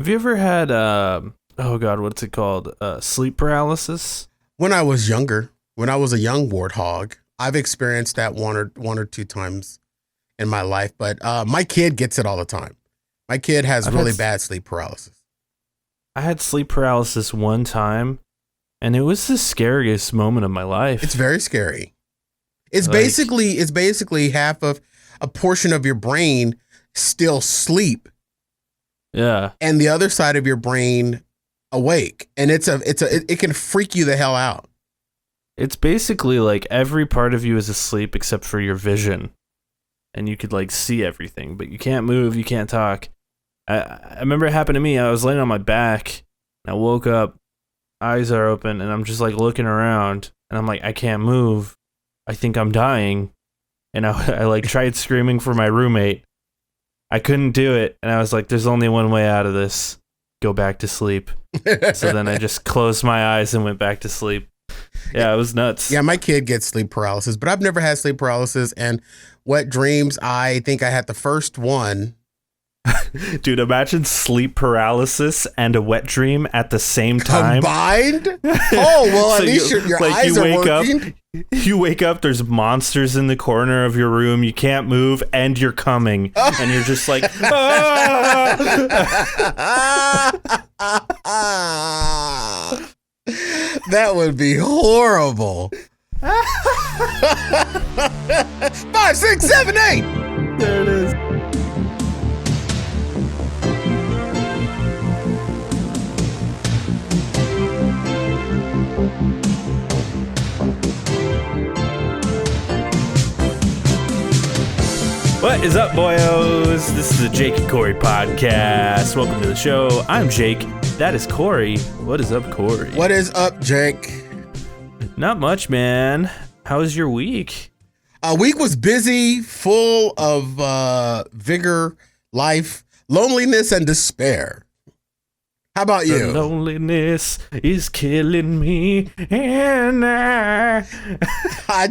Have you ever had oh god, what's it called? Sleep paralysis? When I was younger, when I was a young warthog, I've experienced that one or two times in my life, but my kid gets it all the time. My kid has really bad sleep paralysis. I had sleep paralysis one time, and it was the scariest moment of my life. It's very scary. It's basically half of a portion of your brain still sleep. Yeah. And the other side of your brain awake. And it can freak you the hell out. It's basically like every part of you is asleep except for your vision. And you could like see everything, but you can't move, you can't talk. I remember it happened to me. I was laying on my back, and I woke up, eyes are open, and I'm just like looking around, and I'm like, I can't move. I think I'm dying. And I like tried screaming for my roommate. I couldn't do it, and I was like, there's only one way out of this. Go back to sleep. So then I just closed my eyes and went back to sleep. Yeah, it was nuts. Yeah, my kid gets sleep paralysis, but I've never had sleep paralysis. And wet dreams, I think I had the first one. Dude, imagine sleep paralysis and a wet dream at the same time. Combined? Oh, well, at least your eyes are working. You wake up, there's monsters in the corner of your room, you can't move, and you're coming. And you're just like, ah! That would be horrible. 5, 6, 7, 8. There it is. What is up, boyos? This is the Jake and Cory podcast. Welcome to the show. I'm Jake. That is Cory. What is up, Cory? What is up, Jake? Not much, man. How was your week? Week was busy, full of vigor, life, loneliness, and despair. How about you? The loneliness is killing me, and I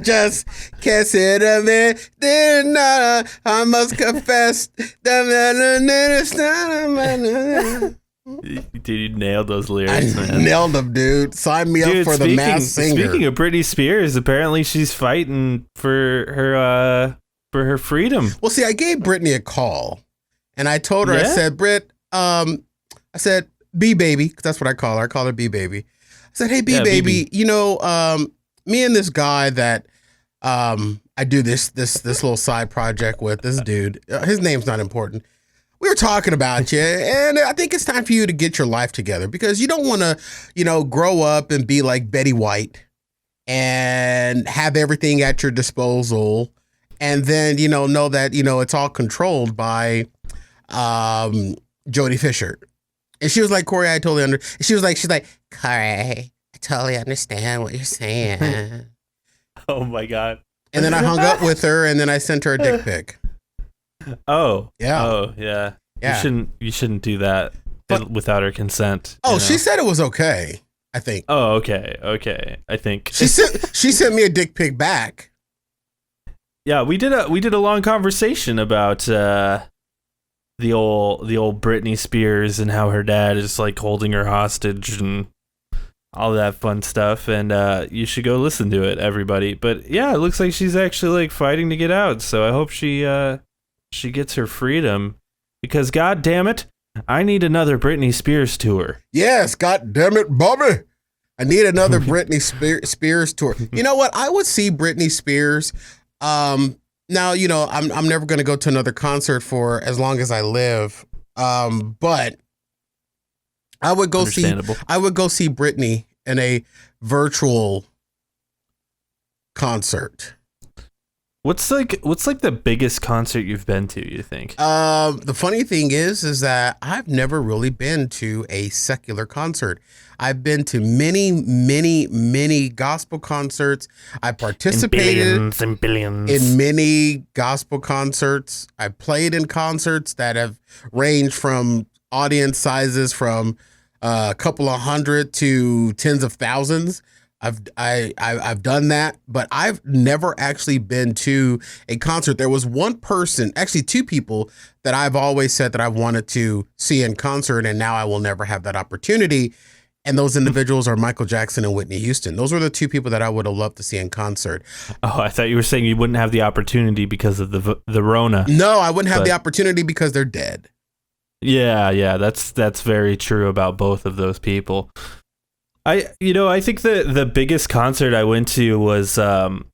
just can't sit of it. I must confess. Dude, you nailed those lyrics, man. Nailed them, dude. Sign me up for the Masked Singer. Speaking of Britney Spears, apparently she's fighting for her freedom. Well, see, I gave Britney a call, and I told her, I said, Brit, I said, B baby, because that's what I call her. I call her B baby. I said, hey, B baby, BB. You know, me and this guy that I do this little side project with, this dude, his name's not important. We were talking about you, and I think it's time for you to get your life together because you don't want to, you know, grow up and be like Betty White and have everything at your disposal, and then, you know that, you know, it's all controlled by Jodie Fisher. And she was like, Cory, I totally understand. She's like, Cory, I totally understand what you're saying. Oh my God. And then I hung up with her, and then I sent her a dick pic. Oh. Yeah. Oh, yeah. You shouldn't do that without her consent. Oh, she said it was okay, I think. Oh, okay. I think. She sent me a dick pic back. Yeah, we did a long conversation about the old Britney Spears and how her dad is like holding her hostage and all that fun stuff, and you should go listen to it, everybody. But yeah, it looks like she's actually like fighting to get out, so I hope she gets her freedom, because god damn it, I need another Britney Spears tour. Yes, god damn it, Bobby, I need another Britney Spears tour. You know what? I would see Britney Spears. Now, you know, I'm never going to go to another concert for as long as I live. But I would go see Britney in a virtual concert. What's like the biggest concert you've been to, you think? The funny thing is that I've never really been to a secular concert. I've been to many gospel concerts. I participated in billions. In many gospel concerts. I played in concerts that have ranged from audience sizes from a couple of hundred to tens of thousands. I've done that, but I've never actually been to a concert. There was one person, actually two people, that I've always said that I wanted to see in concert, and now I will never have that opportunity. And those individuals are Michael Jackson and Whitney Houston. Those were the two people that I would have loved to see in concert. Oh, I thought you were saying you wouldn't have the opportunity because of the Rona. No, I wouldn't have the opportunity because they're dead. Yeah, that's very true about both of those people. I think the biggest concert I went to was and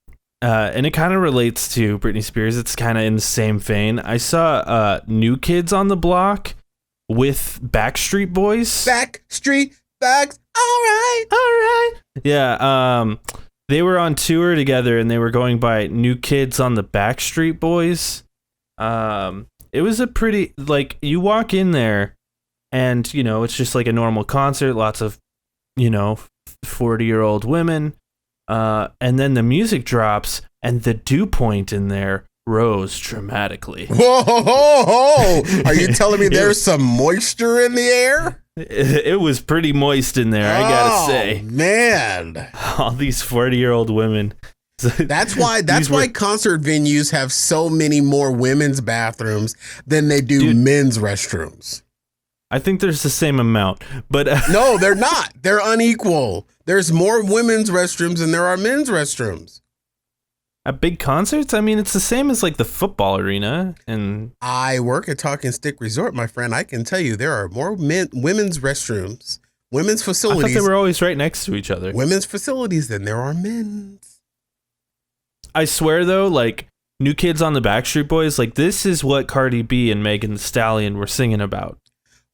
it kind of relates to Britney Spears. It's kind of in the same vein. I saw New Kids on the Block with Backstreet Boys. Backstreet Bags. All right. Yeah. They were on tour together and they were going by New Kids on the Backstreet Boys. It was a pretty, like, you walk in there and, it's just like a normal concert, lots of, 40-year-old women. And then the music drops and the dew point in there rose dramatically. Whoa. Are you telling me there's some moisture in the air? It was pretty moist in there, I gotta say. Man. All these 40-year-old women. That's why concert venues have so many more women's bathrooms than they do men's restrooms. I think there's the same amount, but no, they're not. They're unequal. There's more women's restrooms than there are men's restrooms. At big concerts, I mean, it's the same as like the football arena. And I work at Talking Stick Resort, my friend. I can tell you there are more women's restrooms, women's facilities. I thought they were always right next to each other. Women's facilities than there are men's. I swear, though, like, New Kids on the Backstreet Boys, like, this is what Cardi B and Megan Thee Stallion were singing about.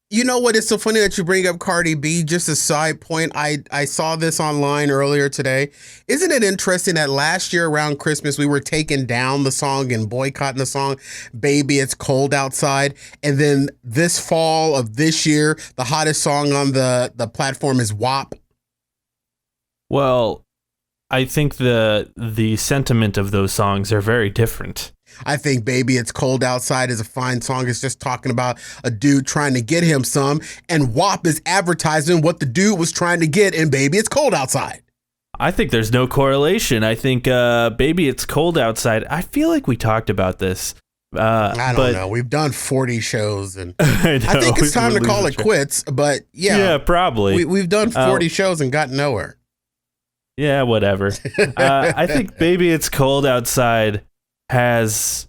You know what? It's so funny that you bring up Cardi B. Just a side point. I saw this online earlier today. Isn't it interesting that last year around Christmas, we were taking down the song and boycotting the song, Baby, It's Cold Outside. And then this fall of this year, the hottest song on the platform is WAP. Well, I think the sentiment of those songs are very different. I think Baby It's Cold Outside is a fine song. It's just talking about a dude trying to get him some, and WAP is advertising what the dude was trying to get in Baby It's Cold Outside. I think there's no correlation. I think Baby It's Cold Outside, I feel like we talked about this. I don't know. We've done 40 shows, and I think it's time to call it quits, but yeah. Yeah, probably. We've done 40 shows and got nowhere. Yeah, whatever. I think Baby It's Cold Outside has,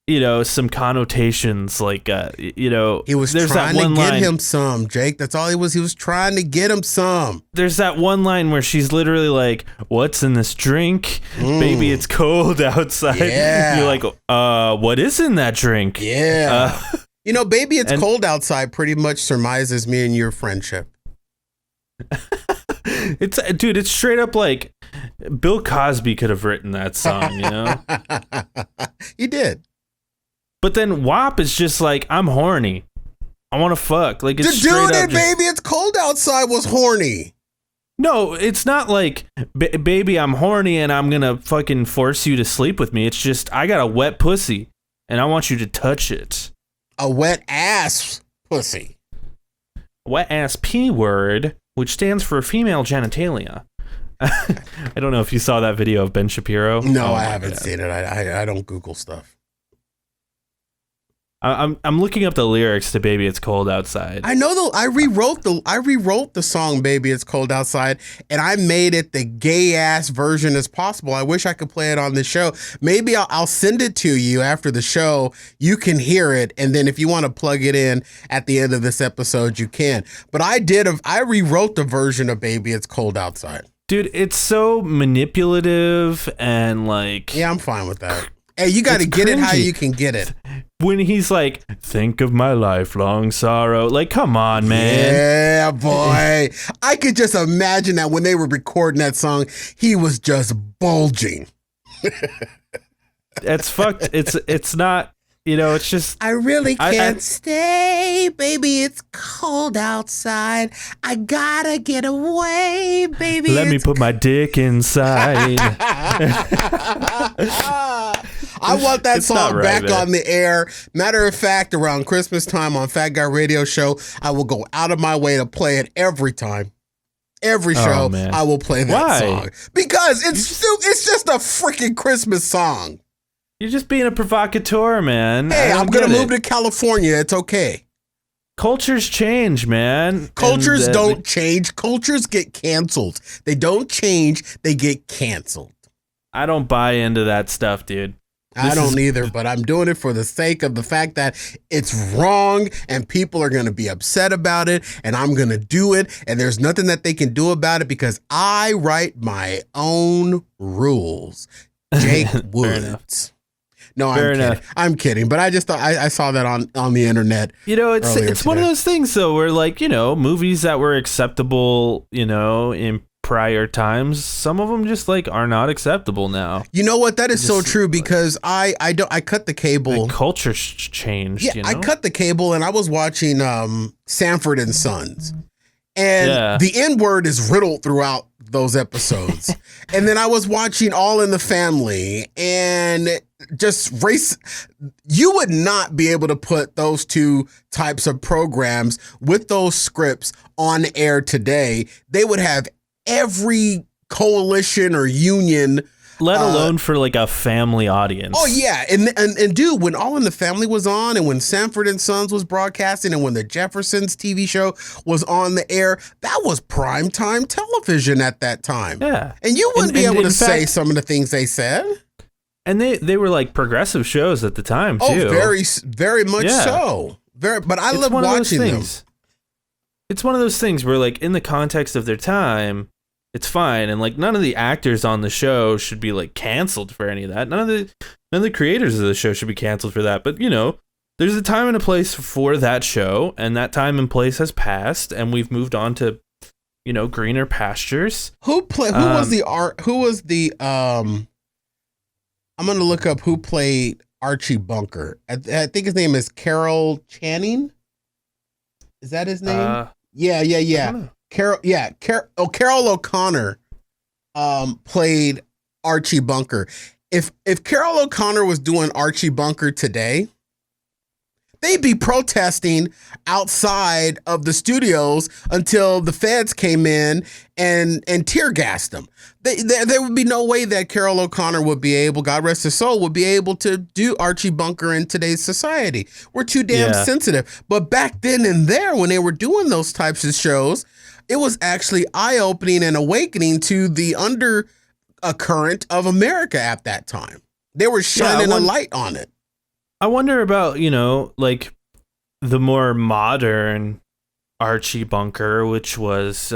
some connotations like, he was trying to get him some, Jake. That's all he was. He was trying to get him some. There's that one line where she's literally like, "What's in this drink? Baby, it's cold outside." Yeah. You're like, what is in that drink? Yeah. Baby, It's Cold Outside pretty much surmises me and your friendship. It's straight up like Bill Cosby could have written that song, He did. But then WAP is just like, I'm horny, I want to fuck. Like, it's the dude in just, Baby It's Cold Outside was horny. No, it's not like, baby, I'm horny and I'm gonna fucking force you to sleep with me. It's just, I got a wet pussy and I want you to touch it. A wet ass pussy. Wet ass P word, which stands for female genitalia. I don't know if you saw that video of Ben Shapiro. No, I haven't seen it. I don't Google stuff. I'm looking up the lyrics to "Baby It's Cold Outside." I know I rewrote the song "Baby It's Cold Outside" and I made it the gay ass version as possible. I wish I could play it on the show. Maybe I'll send it to you after the show. You can hear it, and then if you want to plug it in at the end of this episode, you can. But I rewrote the version of "Baby It's Cold Outside." Dude, it's so manipulative and like... Yeah, I'm fine with that. Hey, you got to get it how you can get it. When he's like, "Think of my lifelong sorrow." Like, come on, man. Yeah, boy. I could just imagine that when they were recording that song, he was just bulging. It's fucked. It's not... it's just... I really can't stay, baby, it's cold outside. I gotta get away, baby. Let me put my dick inside. I want that song back on the air. Matter of fact, around Christmas time on Fat Guy Radio Show, I will go out of my way to play it every time. Every Oh, show, man. I will play that Why? song because it's just a freaking Christmas song. You're just being a provocateur, man. Hey, I'm gonna move it. to California. It's okay. Cultures change, man. Cultures don't change. Cultures get canceled. They don't change. They get canceled. I don't buy into that stuff, dude. I don't either, but I'm doing it for the sake of the fact that it's wrong and people are going to be upset about it and I'm going to do it and there's nothing that they can do about it because I write my own rules. Jake Woods. No, I'm kidding. But I just thought I saw that on the internet. You know, it's one of those things though where like, you know, movies that were acceptable, you know, in prior times, some of them just like are not acceptable now. You know what? That is so true because I cut the cable. The culture's changed. Yeah, you know? I cut the cable and I was watching Sanford and Sons, and the N-word is riddled throughout those episodes. And then I was watching All in the Family and just race. You would not be able to put those two types of programs with those scripts on air today. They would have every coalition or union, let alone for like a family audience. Oh yeah, and dude, when All in the Family was on, and when Sanford and Sons was broadcasting, and when the Jeffersons TV show was on the air, that was primetime television at that time. Yeah, and you wouldn't be able to say some of the things they said. And they were like progressive shows at the time too. Oh, very much so. But I love watching them. It's one of those things where, like, in the context of their time, it's fine, and like none of the actors on the show should be like canceled for any of that. None of the creators of the show should be canceled for that. But you know, there's a time and a place for that show, and that time and place has passed, and we've moved on to, you know, greener pastures. Who was the I'm gonna look up who played Archie Bunker. I think his name is Carol Channing. Is that his name? Yeah. Carol O'Connor played Archie Bunker. If Carol O'Connor was doing Archie Bunker today, they'd be protesting outside of the studios until the feds came in and tear gassed them. There would be no way that Carol O'Connor would be able, God rest his soul, would be able to do Archie Bunker in today's society. We're too damn sensitive. But back then and there, when they were doing those types of shows, it was actually eye-opening and awakening to the undercurrent of America at that time. They were shining a light on it. I wonder about, you know, like the more modern Archie Bunker, which was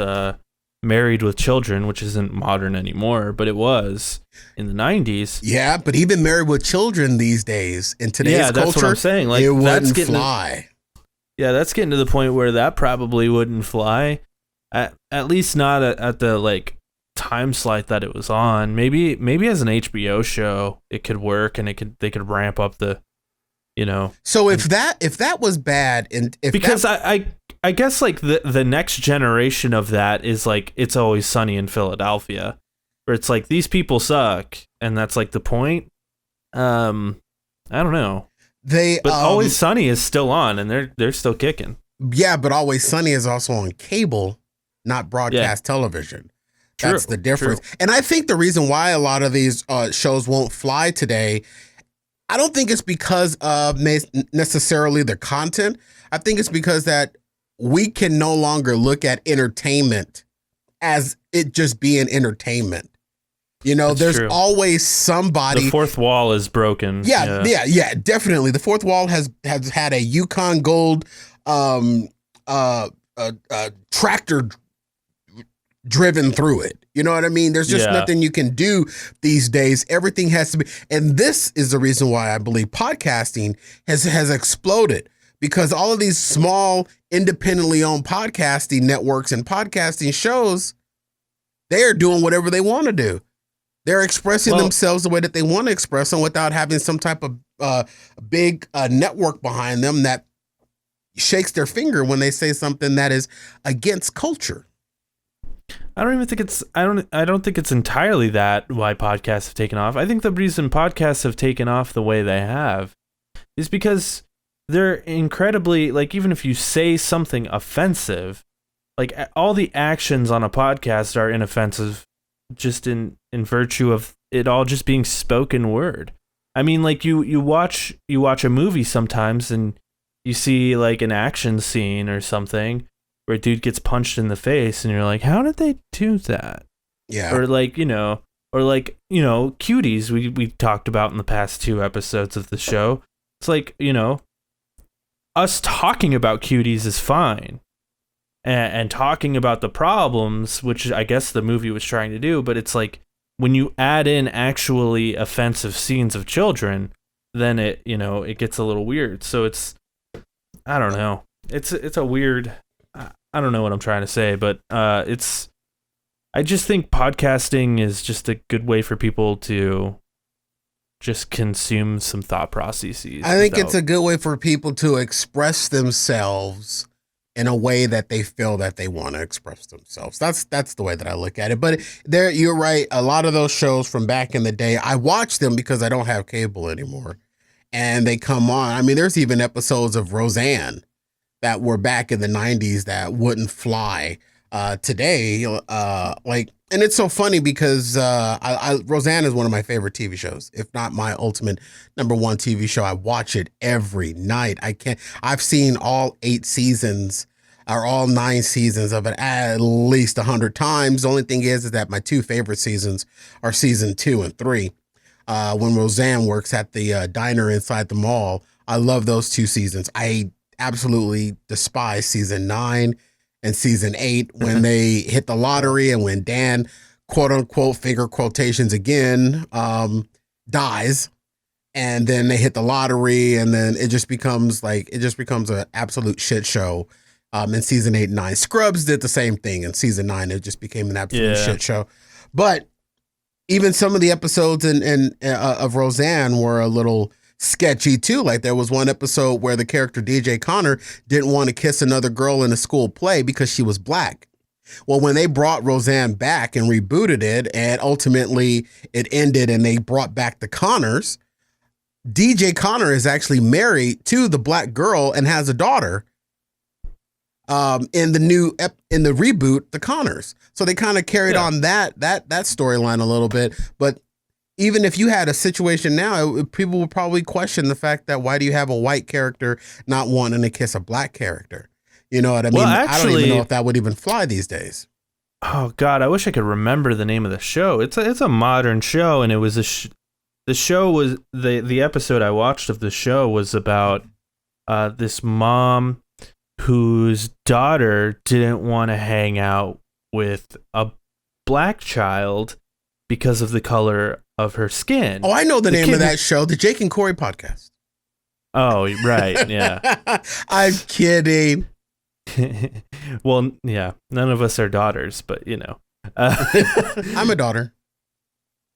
Married with Children, which isn't modern anymore, but it was in the 90s. Yeah, but even Married with Children these days in today's culture, that's what I'm saying. Like, it wouldn't fly. That's getting to the point where that probably wouldn't fly. At least not at the like time slot that it was on. Maybe as an HBO show it could work, and they could ramp up the, you know. So if that was bad, and because I guess like the next generation of that is like It's Always Sunny in Philadelphia, where it's like these people suck, and that's like the point. I don't know. But Always Sunny is still on, and they're still kicking. Yeah, but Always Sunny is also on cable, not broadcast television. That's the difference. True. And I think the reason why a lot of these shows won't fly today, I don't think it's because of necessarily the content. I think it's because that we can no longer look at entertainment as it just being entertainment. You know, there's always somebody. The fourth wall is broken. Yeah, definitely. The fourth wall has had a Yukon Gold tractor driven through it. You know what I mean? There's just nothing you can do these days. Everything has to be. And this is the reason why I believe podcasting has exploded, because all of these small, independently owned podcasting networks and podcasting shows, they're doing whatever they want to do. They're expressing themselves the way that they want to express them without having some type of big network behind them that shakes their finger when they say something that is against culture. I don't even think I don't think it's entirely that why podcasts have taken off. I think the reason podcasts have taken off the way they have is because they're incredibly, like, even if you say something offensive, like all the actions on a podcast are inoffensive, just in virtue of it all just being spoken word. I mean, like you watch a movie sometimes and you see like an action scene or something where a dude gets punched in the face and you're like, how did they do that? Yeah. Or like, cuties we talked about in the past 2 episodes of the show. It's like, us talking about cuties is fine. And talking about the problems, which I guess the movie was trying to do, but it's like when you add in actually offensive scenes of children, then it gets a little weird. So it's, I don't know. It's a weird, I don't know what I'm trying to say, but I just think podcasting is just a good way for people to just consume some thought processes. I think it's a good way for people to express themselves in a way that they feel that they want to express themselves. That's the way that I look at it. But you're right. A lot of those shows from back in the day, I watch them because I don't have cable anymore. And they come on. I mean, there's even episodes of Roseanne that were back in the 90s that wouldn't fly today. And it's so funny because Roseanne is one of my favorite TV shows, if not my ultimate number one TV show. I watch it every night. I've seen all 8 seasons or all 9 seasons of it at least 100 times. The only thing is that my 2 favorite seasons are season 2 and 3. When Roseanne works at the diner inside the mall. I love those 2 seasons. I absolutely despise season 9 and season 8 when they hit the lottery and when Dan, quote unquote, figure quotations again, dies. And then they hit the lottery and then it just becomes an absolute shit show. In season 8 and 9, Scrubs did the same thing. In season 9, it just became an absolute shit show. But even some of the episodes of Roseanne were a little sketchy too. Like there was one episode where the character DJ Connor didn't want to kiss another girl in a school play because she was black. Well, when they brought Roseanne back and rebooted it and ultimately it ended and they brought back the Connors, DJ Connor is actually married to the black girl and has a daughter. In the reboot, the Connors. So they kind of carried on that storyline a little bit. But even if you had a situation now, people would probably question the fact that why do you have a white character not wanting to kiss a black character? You know what I mean? Well, actually, I don't even know if that would even fly these days. Oh God, I wish I could remember the name of the show. It's a modern show, and it was the show was the episode I watched of the show was about this mom whose daughter didn't want to hang out with a black child because of the color of her skin. Oh, I know the name of that show, the Jake and Cory podcast. Oh, right, yeah. I'm kidding. Well, yeah, none of us are daughters, but I'm a daughter.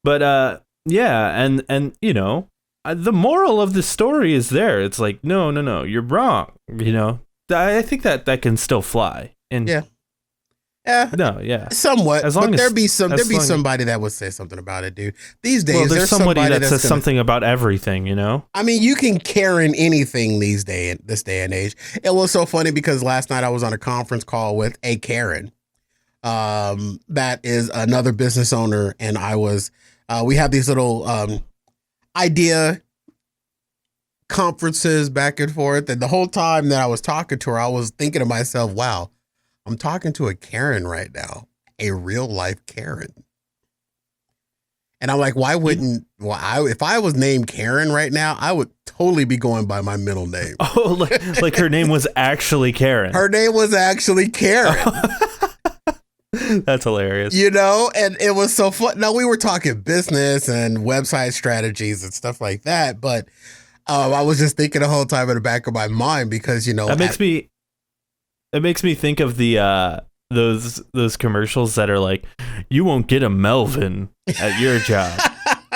But yeah, and the moral of the story is there. It's like, no, you're wrong. I think that can still fly. And somewhat. As long but there'd be somebody that would say something about it, dude. These days, there's somebody that says something about everything. I mean, you can Karen anything this day and age. It was so funny because last night I was on a conference call with a Karen, that is another business owner, and I was. We have these little idea conferences back and forth, and the whole time that I was talking to her, I was thinking to myself, wow, I'm talking to a Karen right now, a real life Karen. And I'm like, why wouldn't if I was named Karen right now, I would totally be going by my middle name. Oh, like her name was actually Karen. Her name was actually Karen. That's hilarious. And it was so fun. Now, we were talking business and website strategies and stuff like that, but I was just thinking the whole time in the back of my mind because, it makes me think of the those commercials that are like, you won't get a Melvin at your job.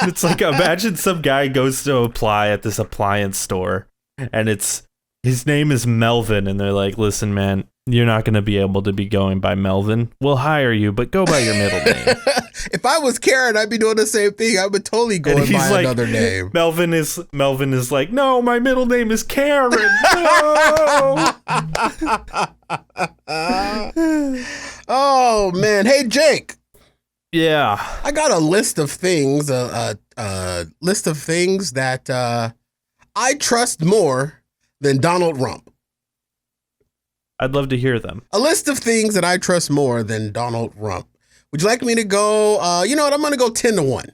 It's like, imagine some guy goes to apply at this appliance store and his name is Melvin, and they're like, listen, man, you're not going to be able to be going by Melvin. We'll hire you, but go by your middle name. If I was Karen, I'd be doing the same thing. I would totally go by another name. Melvin is like, no, my middle name is Karen. No. Oh man, hey Jake. Yeah. I got a list of things, list of things that I trust more than Donald Rump. I'd love to hear them. A list of things that I trust more than Donald Rump. Would you like me to go? You know what? I'm going to go 10-1.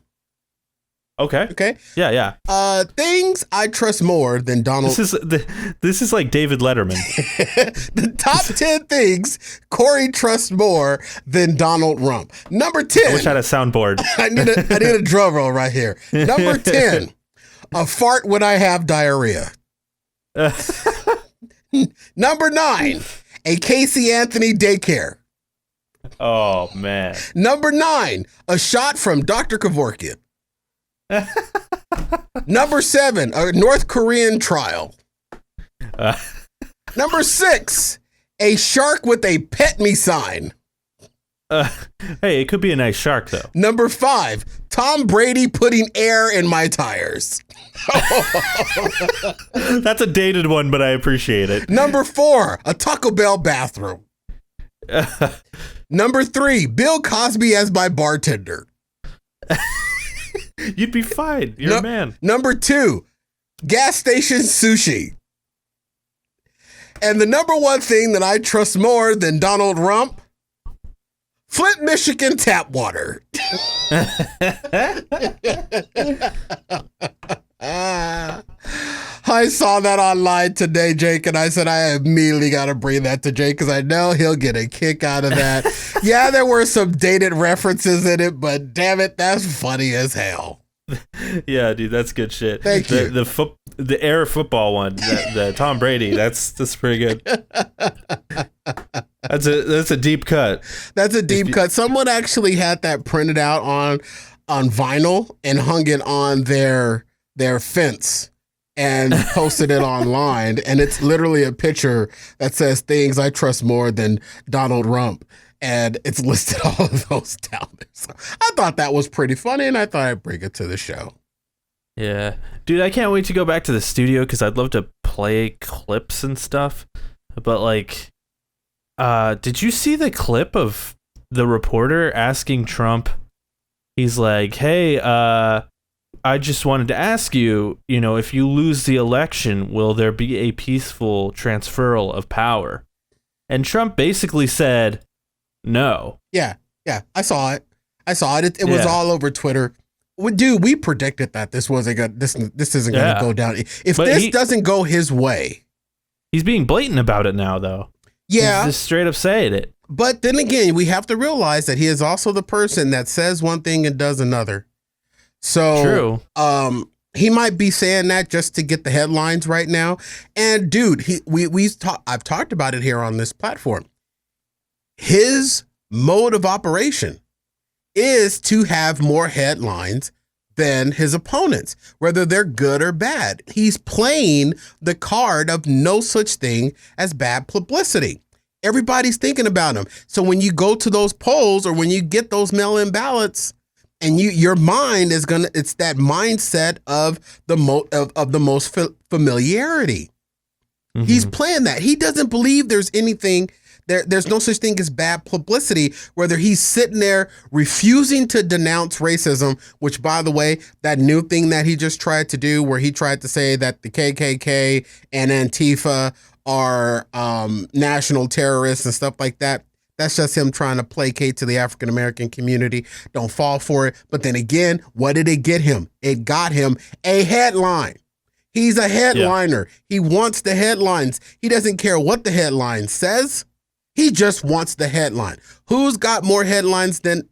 Okay. Okay. Yeah. Things I trust more than Donald. This is like David Letterman. The top 10 things Cory trusts more than Donald Rump. Number 10. I wish I had a soundboard. I need a drum roll right here. Number 10. A fart when I have diarrhea. Number 9. A Casey Anthony daycare. Oh man. Number 9. A shot from Dr. Kevorkian. Number 7, a North Korean trial. Number 6, a shark with a pet me sign. Hey, it could be a nice shark though. Number 5, Tom Brady putting air in my tires. That's a dated one, but I appreciate it. Number 4, a Taco Bell bathroom. Number 3, Bill Cosby as my bartender. You'd be fine. You're a man. Number 2, gas station sushi. And the number 1 thing that I trust more than Donald Rump, Flint, Michigan tap water. I saw that online today, Jake, and I said I immediately got to bring that to Jake because I know he'll get a kick out of that. Yeah, there were some dated references in it, but damn it, that's funny as hell. Yeah, dude, that's good shit. Thank you. The air football one, the Tom Brady, that's pretty good. That's a deep cut. That's a deep cut. Someone actually had that printed out on vinyl and hung it on their fence and posted it online. And it's literally a picture that says things I trust more than Donald Rump. And it's listed all of those down there. So I thought that was pretty funny, and I thought I'd bring it to the show. Yeah. Dude, I can't wait to go back to the studio because I'd love to play clips and stuff. But, like, did you see the clip of the reporter asking Trump? He's like, hey, I just wanted to ask you, if you lose the election, will there be a peaceful transferal of power? And Trump basically said, no. Yeah, I saw it. It was all over Twitter. Dude, we predicted that this wasn't gonna, this isn't going to go down. If this doesn't go his way. He's being blatant about it now, though. Yeah. He's just straight up saying it. But then again, we have to realize that he is also the person that says one thing and does another. So, true. He might be saying that just to get the headlines right now. And dude, I've talked about it here on this platform. His mode of operation is to have more headlines than his opponents, whether they're good or bad. He's playing the card of no such thing as bad publicity. Everybody's thinking about him. So when you go to those polls or when you get those mail-in ballots, and your mind is it's that mindset of the most familiarity. Mm-hmm. He's playing that. He doesn't believe there's anything there's no such thing as bad publicity, whether he's sitting there refusing to denounce racism, which, by the way, that new thing that he just tried to do where he tried to say that the KKK and Antifa are national terrorists and stuff like that. That's just him trying to placate to the African-American community. Don't fall for it. But then again, what did it get him? It got him a headline. He's a headliner. Yeah. He wants the headlines. He doesn't care what the headline says. He just wants the headline. Who's got more headlines than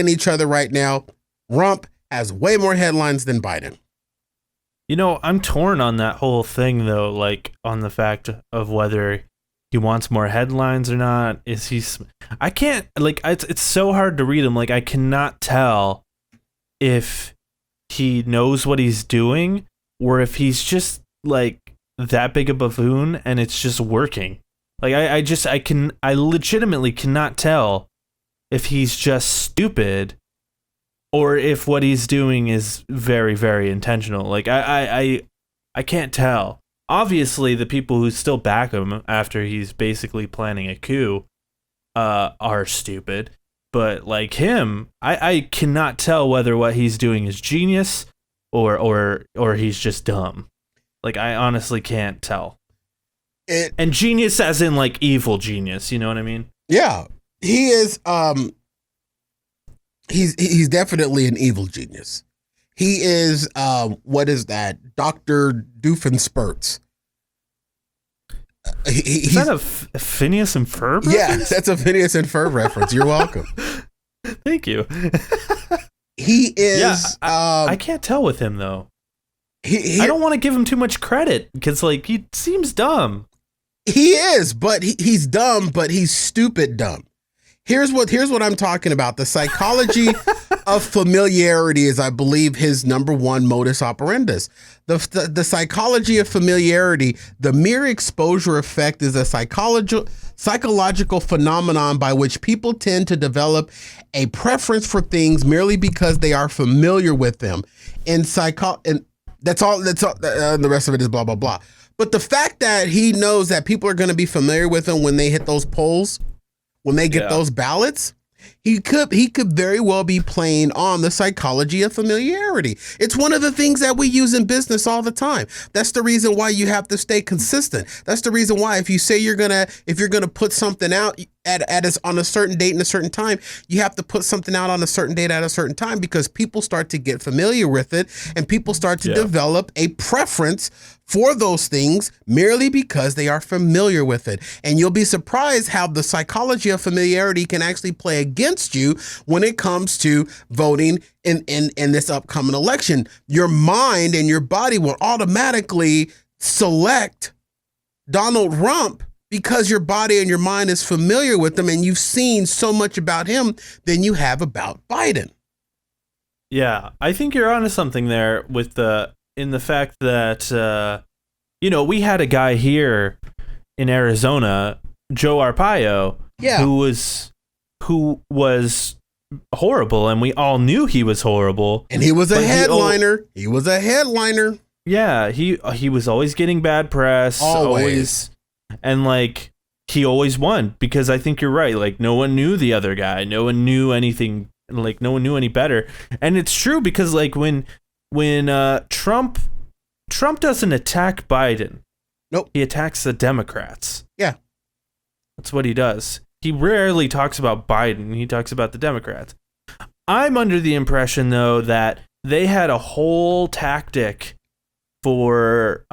each other right now? Rump has way more headlines than Biden. I'm torn on that whole thing, though, like on the fact of whether he wants more headlines or not. I can't, like, it's so hard to read him. Like, I cannot tell if he knows what he's doing or if he's just like that big a buffoon and it's just working. Like, I legitimately cannot tell if he's just stupid or if what he's doing is very, very intentional. Like, I can't tell. Obviously, the people who still back him after he's basically planning a coup are stupid. But like him, I cannot tell whether what he's doing is genius or he's just dumb. Like I honestly can't tell. And genius as in like evil genius, you know what I mean? Yeah. He is he's definitely an evil genius. He is what is that? Dr. Doofenspurts. Is that a Phineas and Ferb reference? Yeah, that's a Phineas and Ferb reference. You're welcome. Thank you. He is. Yeah, I can't tell with him though. I don't want to give him too much credit because like he seems dumb. He is, but he's dumb, but he's stupid dumb. Here's what I'm talking about. The psychology of familiarity is, I believe, his number one modus operandus. The psychology of familiarity, the mere exposure effect, is a psychological phenomenon by which people tend to develop a preference for things merely because they are familiar with them. And that's all. The rest of it is blah blah blah. But the fact that he knows that people are going to be familiar with him when they hit those polls, when they get those ballots, he could very well be playing on the psychology of familiarity. It's one of the things that we use in business all the time. That's the reason why you have to stay consistent. That's the reason why if you say you're gonna put something out on a certain date and a certain time, you have to put something out on a certain date at a certain time, because people start to get familiar with it and people start to develop a preference for those things merely because they are familiar with it. And you'll be surprised how the psychology of familiarity can actually play against you when it comes to voting in this upcoming election. Your mind and your body will automatically select Donald Trump because your body and your mind is familiar with him and you've seen so much about him than you have about Biden. Yeah, I think you're onto something there in the fact that, we had a guy here in Arizona, Joe Arpaio, who was horrible, and we all knew he was horrible. And he was a headliner. He was a headliner. Yeah, he was always getting bad press. Always. And like he always won, because I think you're right. Like no one knew the other guy. No one knew anything. Like no one knew any better. And it's true, because like when Trump doesn't attack Biden. Nope. He attacks the Democrats. Yeah. That's what he does. He rarely talks about Biden. He talks about the Democrats. I'm under the impression, though, that they had a whole tactic for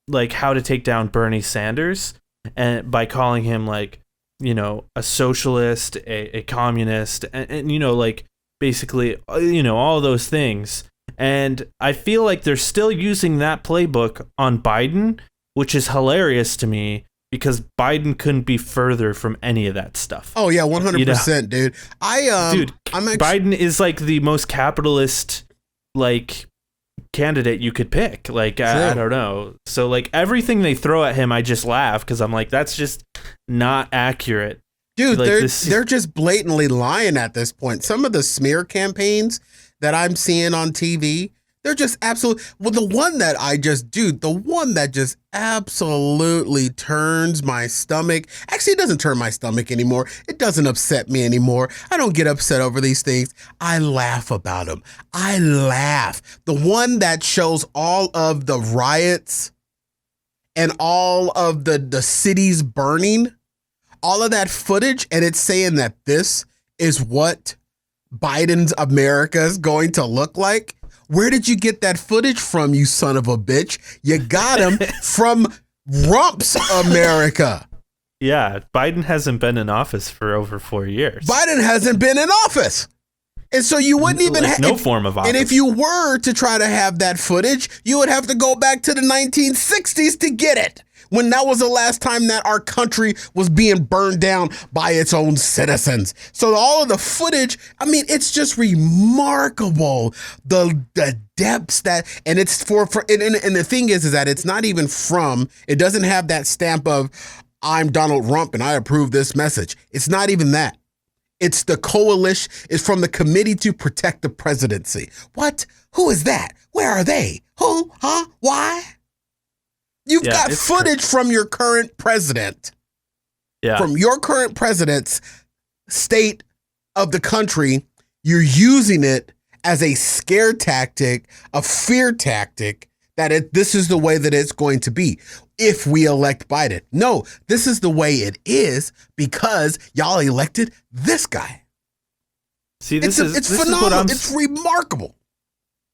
like how to take down Bernie Sanders, and by calling him like, a socialist, a communist, and like basically, all those things. And I feel like they're still using that playbook on Biden, which is hilarious to me, because Biden couldn't be further from any of that stuff. Oh yeah, 100%, dude. Biden is like the most capitalist like candidate you could pick. Like I don't know. So like everything they throw at him, I just laugh, because I'm like, that's just not accurate. Dude, like, they're just blatantly lying at this point. Some of the smear campaigns that I'm seeing on TV, they're just absolute. Well, the one that just absolutely turns my stomach. Actually, it doesn't turn my stomach anymore. It doesn't upset me anymore. I don't get upset over these things. I laugh about them. I laugh. The one that shows all of the riots and all of the cities burning, all of that footage, and it's saying that this is what Biden's America is going to look like. Where did you get that footage from, you son of a bitch? You got him from Rump's America. Yeah, Biden hasn't been in office for over 4 years. Biden hasn't been in office. And so you wouldn't even have no form of office. And if you were to try to have that footage, you would have to go back to the 1960s to get it, when that was the last time that our country was being burned down by its own citizens. So all of the footage, I mean, it's just remarkable, the depths that, and it's and the thing is that it's not even it doesn't have that stamp of, I'm Donald Trump and I approve this message. It's not even that. It's the coalition. It's from the Committee to Protect the Presidency. What? Who is that? Where are they? Who? Huh? Why? You've got footage from your current president Yeah. From your current president's state of the country, you're using it as a scare tactic, a fear tactic, that this is the way that it's going to be if we elect Biden. No, this is the way it is because y'all elected this guy. See, it's phenomenal. It's remarkable.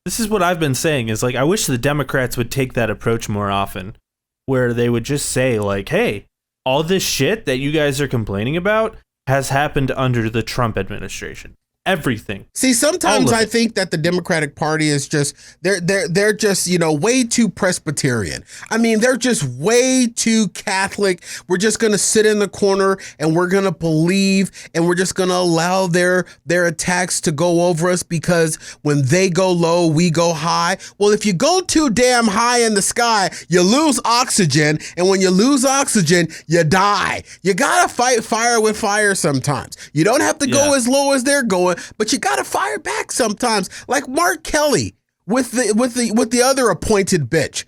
This is what I've been saying is like, I wish the Democrats would take that approach more often, where they would just say like, hey, all this shit that you guys are complaining about has happened under the Trump administration. Everything. See, sometimes I think that the Democratic Party is just they're just, way too Presbyterian. I mean, they're just way too Catholic. We're just going to sit in the corner and we're going to believe and we're just going to allow their attacks to go over us because when they go low, we go high. Well, if you go too damn high in the sky, you lose oxygen, and when you lose oxygen, you die. You got to fight fire with fire sometimes. You don't have to go as low as they're going, but you got to fire back sometimes, like Mark Kelly with the other appointed bitch.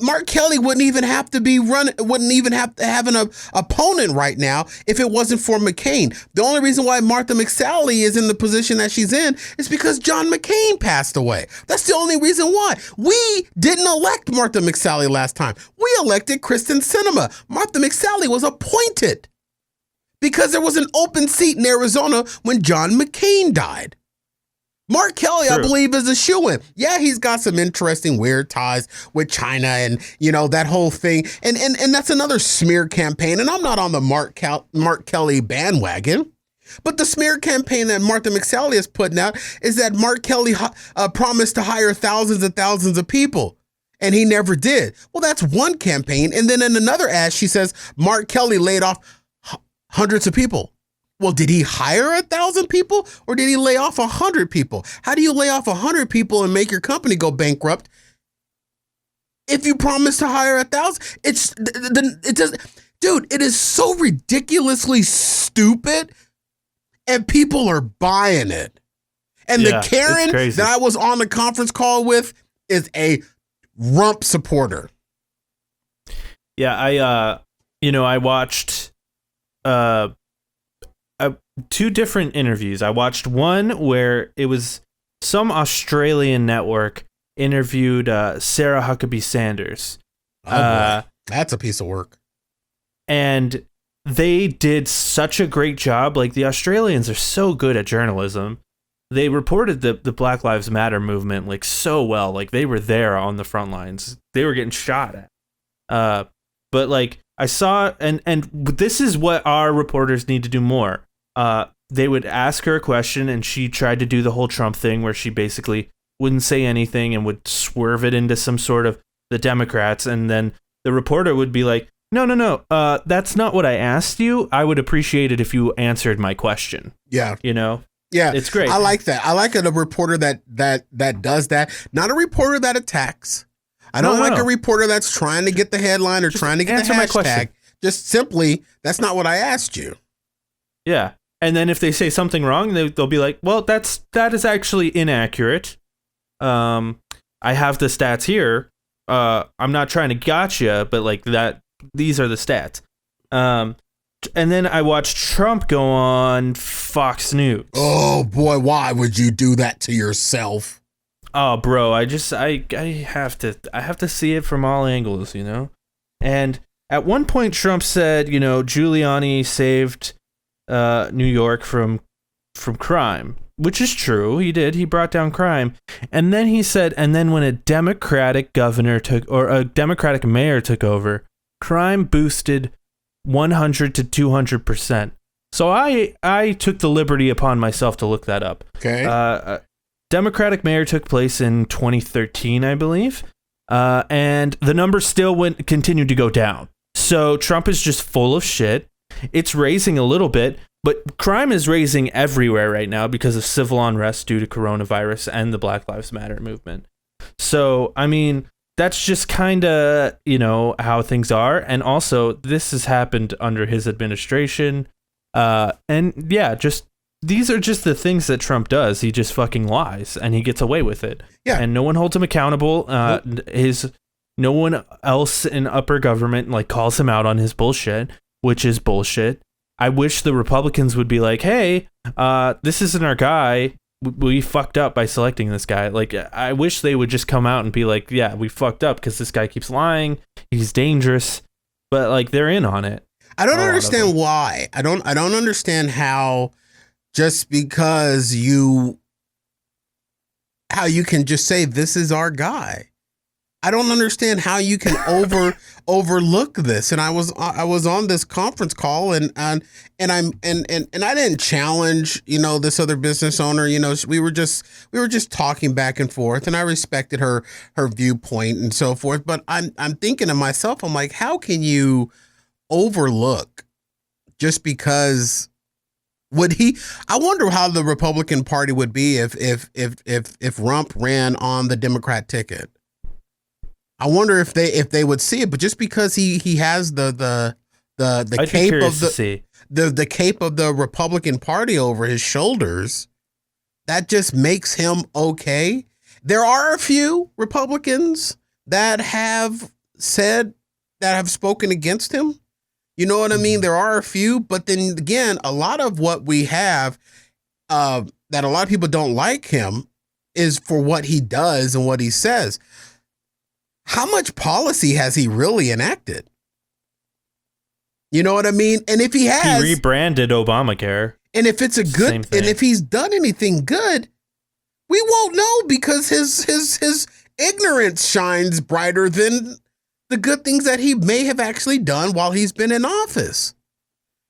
Mark Kelly wouldn't even have to have an opponent right now if it wasn't for McCain. The only reason why Martha McSally is in the position that she's in is because John McCain passed away. That's the only reason why. We didn't elect Martha McSally last time. We elected Kristen Sinema. Martha McSally was appointed because there was an open seat in Arizona when John McCain died. Mark Kelly, I believe, is a shoo-in. Yeah, he's got some interesting weird ties with China and, that whole thing. And that's another smear campaign. And I'm not on the Mark Kelly bandwagon. But the smear campaign that Martha McSally is putting out is that Mark Kelly promised to hire thousands and thousands of people. And he never did. Well, that's one campaign. And then in another ad, she says Mark Kelly laid off hundreds of people. Well, did he hire 1,000 people or did he lay off 100 people? How do you lay off 100 people and make your company go bankrupt if you promise to hire 1,000? Dude, it is so ridiculously stupid and people are buying it. And the Karen that I was on the conference call with is a rump supporter. Yeah, I watched two different interviews. I watched one where it was some Australian network interviewed Sarah Huckabee Sanders. That's a piece of work. And they did such a great job. Like, the Australians are so good at journalism. They reported the Black Lives Matter movement like so well. Like, they were there on the front lines. They were getting shot at. But like, I saw, and this is what our reporters need to do more. They would ask her a question and she tried to do the whole Trump thing where she basically wouldn't say anything and would swerve it into some sort of the Democrats. And then the reporter would be like, no, that's not what I asked you. I would appreciate it if you answered my question. Yeah. Yeah, it's great. I like that. I like a reporter that does that. Not a reporter that attacks. I don't like a reporter that's trying to get the headline or just trying to get the hashtag. Just simply, that's not what I asked you. Yeah. And then if they say something wrong, they'll be like, well, that is actually inaccurate. I have the stats here. I'm not trying to gotcha, but like that, these are the stats. And then I watched Trump go on Fox News. Oh boy, why would you do that to yourself? Oh, bro, I have to see it from all angles, And at one point, Trump said, Giuliani saved New York from crime, which is true. He did. He brought down crime. And then he said, and then when a Democratic governor a Democratic mayor took over, crime boosted 100 to 200%. So I took the liberty upon myself to look that up. Okay. Democratic mayor took place in 2013, I believe. And the numbers still continued to go down. So Trump is just full of shit. It's raising a little bit, but crime is raising everywhere right now because of civil unrest due to coronavirus and the Black Lives Matter movement. So, I mean, that's just kind of, how things are. And also, this has happened under his administration. And yeah, these are just the things that Trump does. He just fucking lies and he gets away with it. Yeah. And no one holds him accountable. No one else in upper government calls him out on his bullshit. which is bullshit. I wish the Republicans would be like, hey, this isn't our guy. We fucked up by selecting this guy. Like, I wish they would just come out and be like, yeah, we fucked up because this guy keeps lying. He's dangerous. But like, they're in on it. I don't understand why. I don't understand how just because how you can just say this is our guy. I don't understand how you can overlook this. And I was on this conference call and I didn't challenge, this other business owner. We were just talking back and forth, and I respected her viewpoint and so forth. But I'm thinking to myself, I'm like, how can you overlook just because I wonder how the Republican Party would be if Rump ran on the Democrat ticket. I wonder if they would see it, but just because he has the cape of the cape of the Republican Party over his shoulders, that just makes him okay. There are a few Republicans that have spoken against him. You know what I mean? There are a few, but then again, a lot of what we have that a lot of people don't like him is for what he does and what he says. How much policy has he really enacted? You know what I mean? And if he has, he rebranded Obamacare. And if it's and if he's done anything good, we won't know because his ignorance shines brighter than the good things that he may have actually done while he's been in office.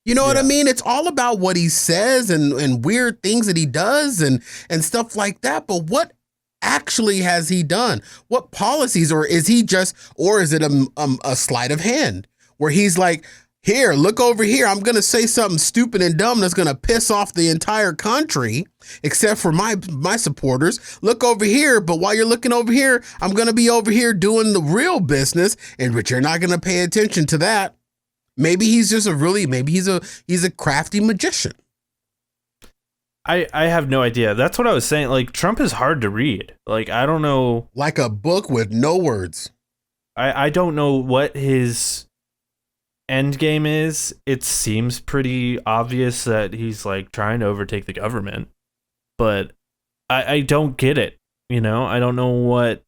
You know what I mean? It's all about what he says and weird things that he does and stuff like that. But what actually has he done? What policies, or is it a sleight of hand where he's like, here, look over here. I'm going to say something stupid and dumb that's going to piss off the entire country, except for my supporters. Look over here. But while you're looking over here, I'm going to be over here doing the real business. But you're not going to pay attention to that. Maybe he's just he's a crafty magician. I have no idea. That's what I was saying. Like, Trump is hard to read. Like, I don't know. Like a book with no words. I don't know what his end game is. It seems pretty obvious that he's like trying to overtake the government, but I don't get it. I don't know what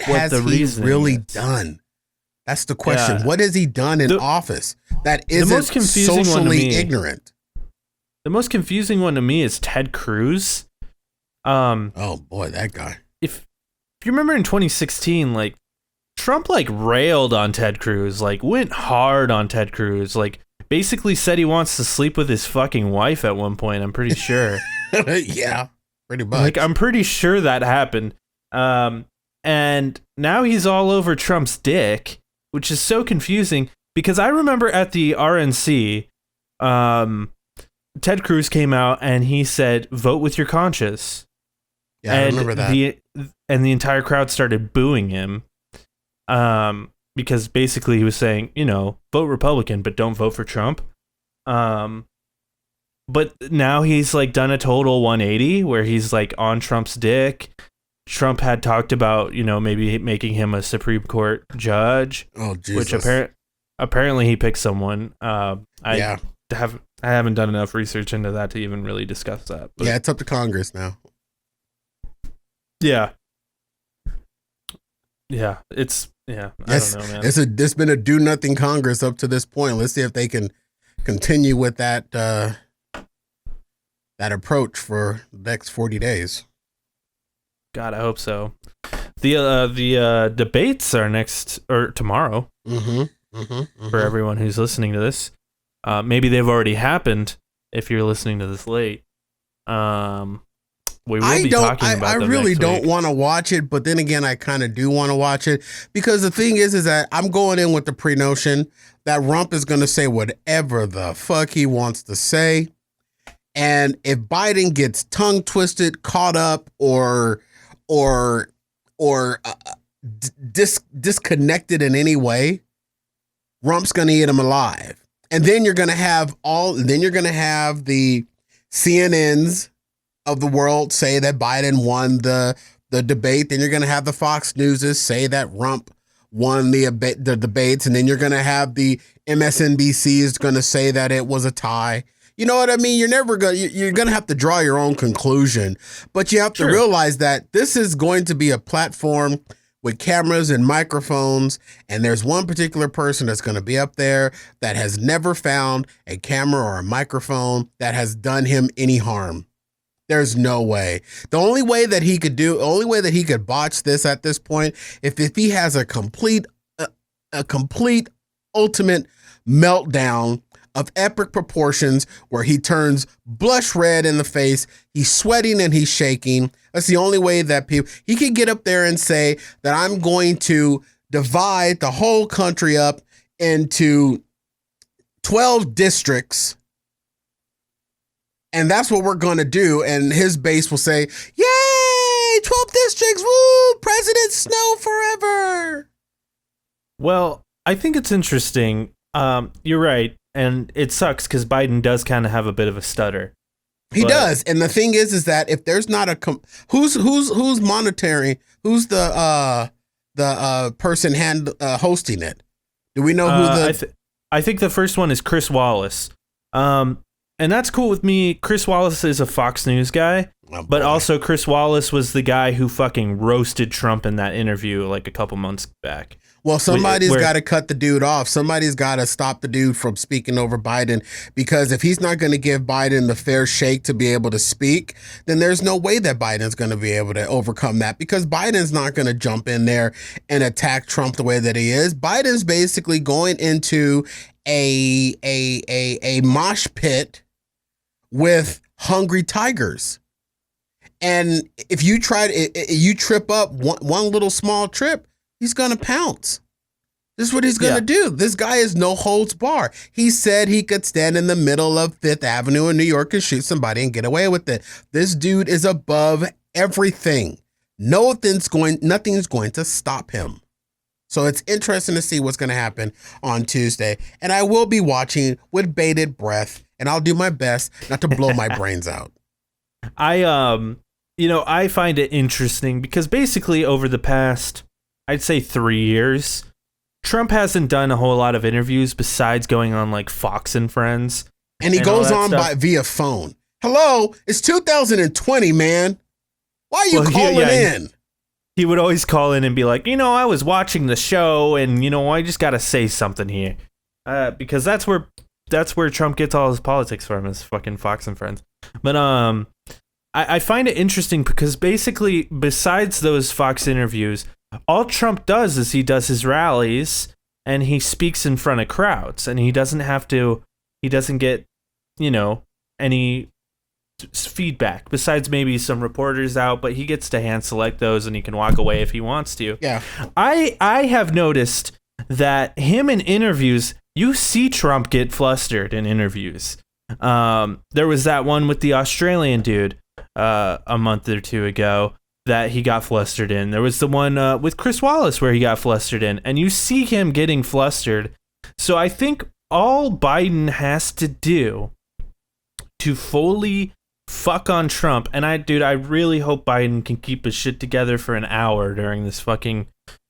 has he really done. That's the question. Yeah. What has he done in office that isn't socially ignorant? The most confusing one to me is Ted Cruz. Oh boy, that guy. If you remember in 2016, like, Trump like railed on Ted Cruz, like went hard on Ted Cruz, like basically said he wants to sleep with his fucking wife at one point. I'm pretty sure. Yeah, pretty much. Like, I'm pretty sure that happened. And now he's all over Trump's dick, which is so confusing because I remember at the RNC, Ted Cruz came out and he said, "Vote with your conscience." Yeah, I remember that. And the entire crowd started booing him. Because basically he was saying, vote Republican, but don't vote for Trump. But now he's like done a total 180 where he's like on Trump's dick. Trump had talked about, maybe making him a Supreme Court judge. Oh, Jesus. Which apparently he picked someone. I haven't done enough research into that to even really discuss that. But, yeah, it's up to Congress now. Yeah. Yeah, I don't know, man. It's been a do nothing Congress up to this point. Let's see if they can continue with that approach for the next 40 days. God, I hope so. The debates are next or tomorrow. For everyone who's listening to this, maybe they've already happened. If you're listening to this late, we will be talking about them. I really next don't week. want to watch it, but then again, I kind of do want to watch it because the thing is that I'm going in with the pre-notion that Rump is going to say whatever the fuck he wants to say, and if Biden gets tongue twisted, caught up, or disconnected in any way, Rump's going to eat him alive, and then you're going to have the CNNs of the world say that Biden won the debate. Then you're going to have the Fox Newses say that Rump won the debates, and then you're going to have the MSNBC is going to say that it was a tie. You know what I mean? You're going to have to draw your own conclusion, but you have to realize that this is going to be a platform with cameras and microphones, and there's one particular person that's going to be up there that has never found a camera or a microphone that has done him any harm. There's no way. The only way that he could botch this at this point, if he has a complete ultimate meltdown of epic proportions where he turns blush red in the face, he's sweating and he's shaking. That's the only way that he can get up there and say that I'm going to divide the whole country up into 12 districts. And that's what we're going to do. And his base will say, yay, 12 districts, woo, President Snow forever. Well, I think it's interesting. You're right. And it sucks because Biden does kind of have a bit of a stutter. He does. And the thing is that if there's not who's monitoring, who's the person hosting it? Do we know who I think the first one is Chris Wallace. And that's cool with me. Chris Wallace is a Fox News guy, but also Chris Wallace was the guy who fucking roasted Trump in that interview like a couple months back. Well, somebody's got to cut the dude off. Somebody's got to stop the dude from speaking over Biden, because if he's not going to give Biden the fair shake to be able to speak, then there's no way that Biden's going to be able to overcome that, because Biden's not going to jump in there and attack Trump the way that he is. Biden's basically going into a mosh pit with hungry tigers. And if you trip up one little small trip, he's going to pounce. This is what he's going to do. This guy is no holds bar. He said he could stand in the middle of Fifth Avenue in New York and shoot somebody and get away with it. This dude is above everything. Nothing's going to stop him. So it's interesting to see what's going to happen on Tuesday. And I will be watching with bated breath, and I'll do my best not to blow my brains out. I find it interesting because basically over the past, I'd say 3 years, Trump hasn't done a whole lot of interviews besides going on like Fox and Friends. And he goes on via phone. Hello, it's 2020, man. Why are you calling in? He would always call in and be like, I was watching the show and, I just got to say something here. Because that's where Trump gets all his politics from, is fucking Fox and Friends. But I find it interesting because basically, besides those Fox interviews, all Trump does is he does his rallies and he speaks in front of crowds, and he doesn't get, any feedback besides maybe some reporters out, but he gets to hand select those and he can walk away if he wants to. Yeah. I have noticed that him in interviews, you see Trump get flustered in interviews. There was that one with the Australian dude a month or two ago that he got flustered in. There was the one with Chris Wallace where he got flustered in, and you see him getting flustered. So I think all Biden has to do to fully fuck on Trump, and I really hope Biden can keep his shit together for an hour during this fucking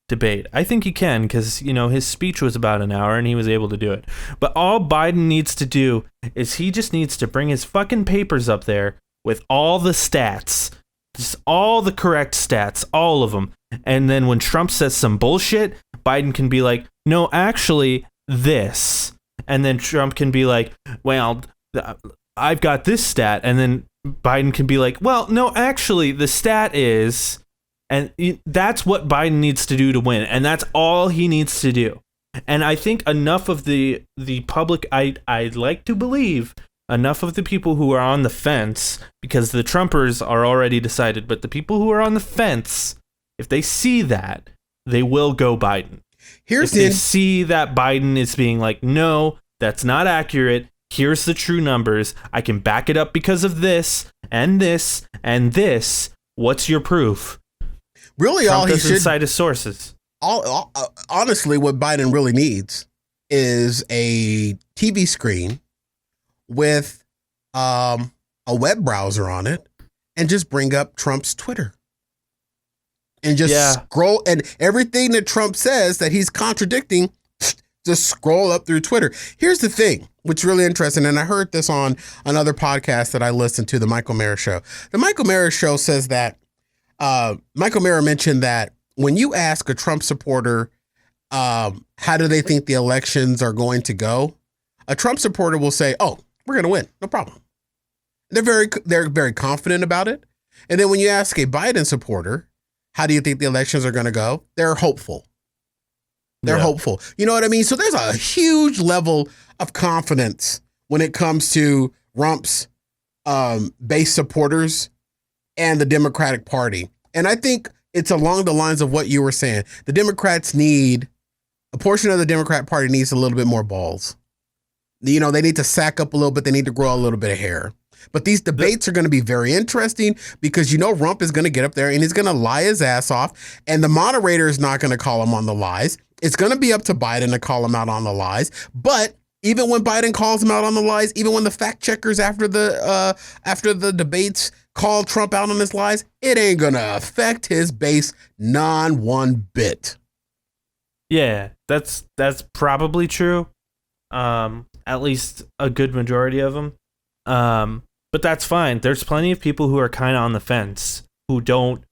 debate. I think he can, because his speech was about an hour and he was able to do it. But all Biden needs to do is he just needs to bring his fucking papers up there with all the stats, just all the correct stats, all of them. And then when Trump says some bullshit, Biden can be like, no, actually this. And then Trump can be like, well, I've got this stat. And then Biden can be like, well, no, actually the stat is, and that's what Biden needs to do to win. And that's all he needs to do. And I think enough of the public, I'd like to believe enough of the people who are on the fence, because the Trumpers are already decided, but the people who are on the fence, if they see that, they will go Biden. If they see that Biden is being like, no, that's not accurate. Here's the true numbers. I can back it up because of this and this and this. What's your proof? Really, Trump all he should cite his sources. Honestly, what Biden really needs is a TV screen with a web browser on it, and just bring up Trump's Twitter. and just scroll, and everything that Trump says that he's contradicting, just scroll up through Twitter. Here's the thing, which is really interesting, and I heard this on another podcast that I listened to, the Michael Mara Show. The Michael Mara Show says that Michael Mara mentioned that when you ask a Trump supporter how do they think the elections are going to go, a Trump supporter will say, "Oh, we're going to win, no problem." They're very confident about it. And then when you ask a Biden supporter, how do you think the elections are going to go? They're hopeful. They're hopeful. You know what I mean? So there's a huge level of confidence when it comes to Trump's base supporters and the Democratic Party. And I think it's along the lines of what you were saying. The Democrats a portion of the Democrat Party needs a little bit more balls. You know, they need to sack up a little bit. They need to grow a little bit of hair. But these debates are going to be very interesting because, Rump is going to get up there and he's going to lie his ass off. And the moderator is not going to call him on the lies. It's going to be up to Biden to call him out on the lies. But even when Biden calls him out on the lies, even when the fact checkers after the debates call Trump out on his lies, it ain't going to affect his base one bit. Yeah, that's probably true. At least a good majority of them. But that's fine. There's plenty of people who are kind of on the fence who don't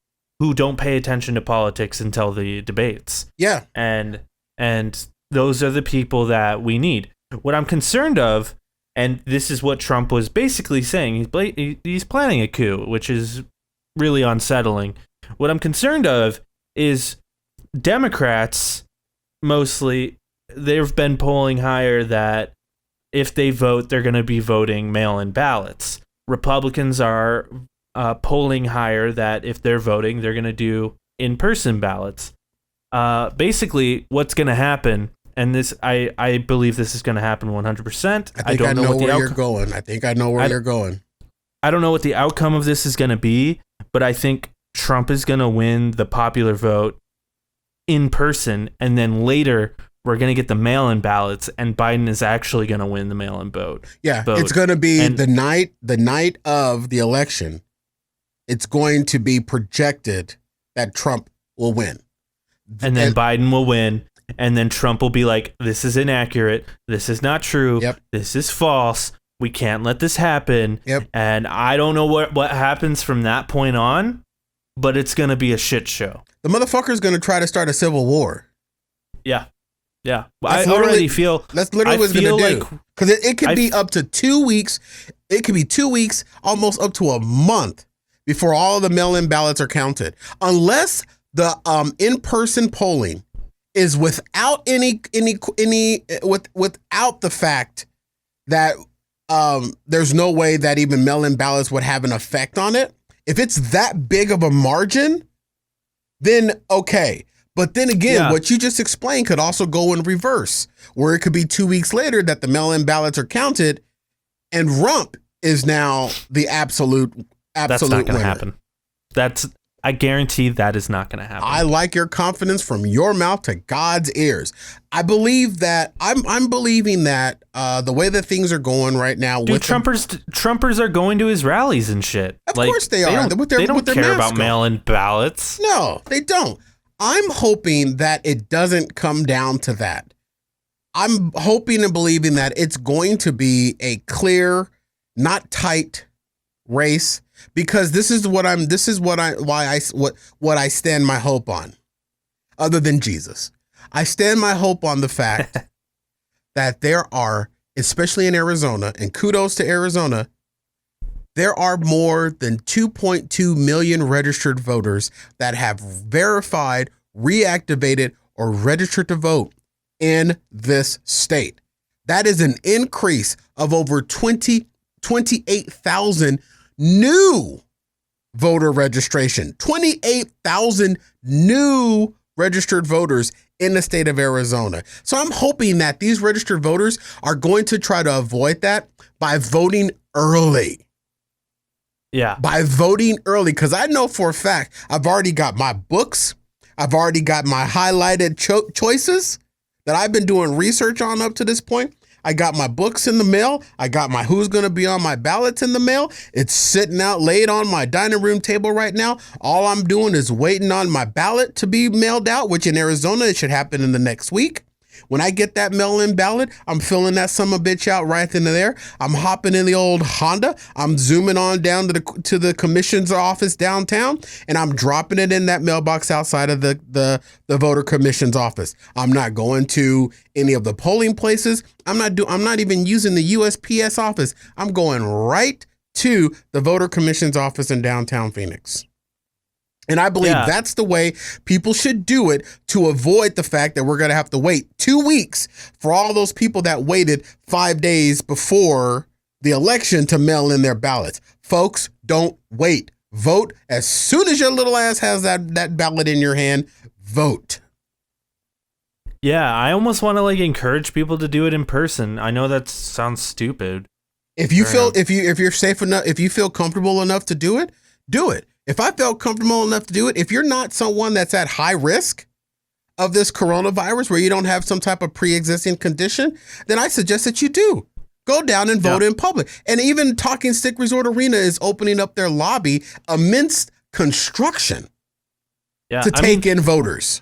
pay attention to politics until the debates. Yeah. And those are the people that we need. What I'm concerned of, and this is what Trump was basically saying, he's planning a coup, which is really unsettling. What I'm concerned of is Democrats, mostly, they've been polling higher that if they vote, they're going to be voting mail-in ballots. Republicans are polling higher that if they're voting, they're going to do in-person ballots. Basically, what's going to happen, and this I believe this is going to happen 100%. I think I know where you're going. I think I know where you're going. I don't know what the outcome of this is going to be, but I think Trump is going to win the popular vote in person, and then later we're going to get the mail-in ballots, and Biden is actually going to win the mail-in vote. Yeah, it's going to be the night of the election. It's going to be projected that Trump will win. And then Biden will win, and then Trump will be like, this is inaccurate. This is not true. Yep. This is false. We can't let this happen. Yep. And I don't know what happens from that point on, but it's going to be a shit show. The motherfucker's going to try to start a civil war. Yeah. Yeah, I already feel that's literally what it's going to do, because it could be up to 2 weeks. It could be 2 weeks, almost up to a month before all the mail-in ballots are counted, unless the in-person polling is without without the fact that there's no way that even mail-in ballots would have an effect on it. If it's that big of a margin, then okay. But then again, what you just explained could also go in reverse, where it could be 2 weeks later that the mail-in ballots are counted and Rump is now the absolute That's not going to happen. I guarantee that is not going to happen. I like your confidence from your mouth to God's ears. I believe that I'm believing that the way that things are going right now, dude, Trumpers are going to his rallies and shit. Of course they are. They don't care about mail-in ballots. No, they don't. I'm hoping that it doesn't come down to that. I'm hoping and believing that it's going to be a clear, not tight race, because this is what I stand my hope on. Other than Jesus, I stand my hope on the fact that there are, especially in Arizona, and kudos to Arizona, there are more than 2.2 million registered voters that have verified, reactivated, or registered to vote in this state. That is an increase of over 28,000 new voter registration. 28,000 new registered voters in the state of Arizona. So I'm hoping that these registered voters are going to try to avoid that by voting early. Yeah. By voting early, because I know for a fact I've already got my books. I've already got my highlighted choices that I've been doing research on up to this point. I got my books in the mail. I got my who's going to be on my ballots in the mail. It's sitting out laid on my dining room table right now. All I'm doing is waiting on my ballot to be mailed out, which in Arizona, it should happen in the next week. When I get that mail-in ballot, I'm filling that summer bitch out right into there. I'm hopping in the old Honda. I'm zooming on down to the commission's office downtown, and I'm dropping it in that mailbox outside of the voter commission's office. I'm not going to any of the polling places. I'm not even using the USPS office. I'm going right to the voter commission's office in downtown Phoenix. And I believe that's the way people should do it to avoid the fact that we're going to have to wait 2 weeks for all those people that waited 5 days before the election to mail in their ballots. Folks, don't wait. Vote as soon as your little ass has that ballot in your hand. Vote. Yeah, I almost want to like encourage people to do it in person. I know that sounds stupid. If you feel if you're safe enough, if you feel comfortable enough to do it, do it. If I felt comfortable enough to do it, if you're not someone that's at high risk of this coronavirus where you don't have some type of pre-existing condition, then I suggest that you do. Go down and vote in public. And even Talking Stick Resort Arena is opening up their lobby amidst construction to take in voters.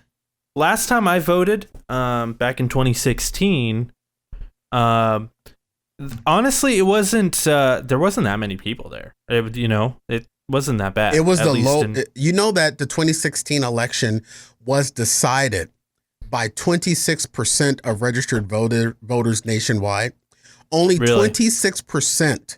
Last time I voted, back in 2016, honestly, it wasn't. There wasn't that many people there. It wasn't that bad. It was the low. You know that the 2016 election was decided by 26% of registered voters nationwide. Only 26%